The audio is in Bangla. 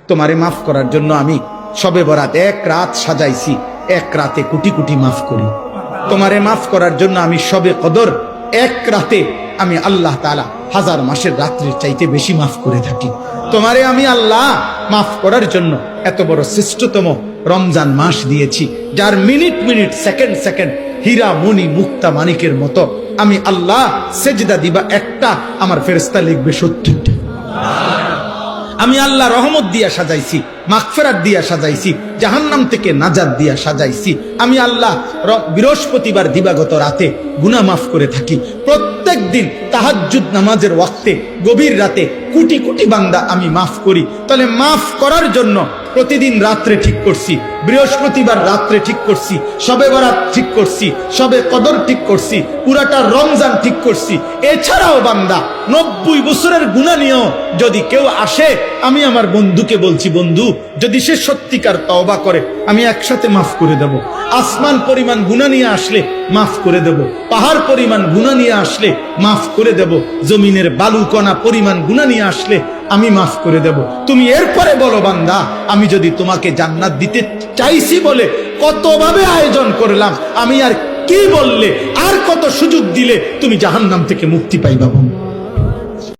তোমারে মাফ করার জন্য আমি শবে বরাত এক রাত সাজাইছি, এক রাতে কোটি কোটি মাফ করি। তোমারে মাফ করার জন্য আমি শবে কদর এক রাতে আমি আল্লাহ তাআলা হাজার মাসের রাত্রির চাইতে বেশি মাফ করে থাকি। তোমারে আমি আল্লাহ মাফ করার জন্য এত বড় শ্রেষ্ঠতম রমজান মাস দিয়েছি, যার মিনিট মিনিট সেকেন্ড সেকেন্ড হীরা মণি মুক্তা মানিকের মতো আমি আল্লাহ সেজদা দিবা একটা, আমার ফেরেশতা লিখবে 70টা। আমি আল্লাহ রহমত দিয়া সাজাইছি, মাগফিরাত দিয়া সাজাইছি, জাহান্নাম থেকে নাজাত দিয়া সাজাইছি। আমি আল্লাহ বৃহস্পতিবার দিবাগত রাতে গুনাহ মাফ করে থাকি। প্রত্যেক দিন তাহাজ্জুদ নামাজের ওয়াক্তে গভীর রাতে কোটি কোটি বান্দা আমি মাফ করি। তাহলে মাফ করার জন্য প্রতিদিন রাত্রে ঠিক করছি, বৃহস্পতিবার রাত্রে ঠিক করছি, শবে বরাত ঠিক করছি, শবে কদর ঠিক করছি, পুরাটা রমজান ঠিক করছি। এছাড়াও বান্দা 90 বছরের গুনাহ নিয়েও যদি কেউ আসে, আমি আমার বন্ধুকে বলছি, বন্ধু যদি সে সত্যিকার তওবা করে আমি একসাথে মাফ করে দেব। আসমান পরিমাণ গুনাহ নিয়ে আসলে মাফ করে দেব, পাহাড় পরিমাণ গুনাহ নিয়ে আসলে মাফ করে দেব, জমিনের বালুকণা পরিমাণ গুনাহ নিয়ে আসলে আমি মাফ করে দেব। তুমি এরপরে বলো, বান্দা আমি যদি তোমাকে জান্নাত দিতে চাইছি বলে কতভাবে আয়োজন করলাম, আমি আর কি বললে, আর কত সুযোগ দিলে তুমি জাহান্নাম থেকে মুক্তি পাইবা।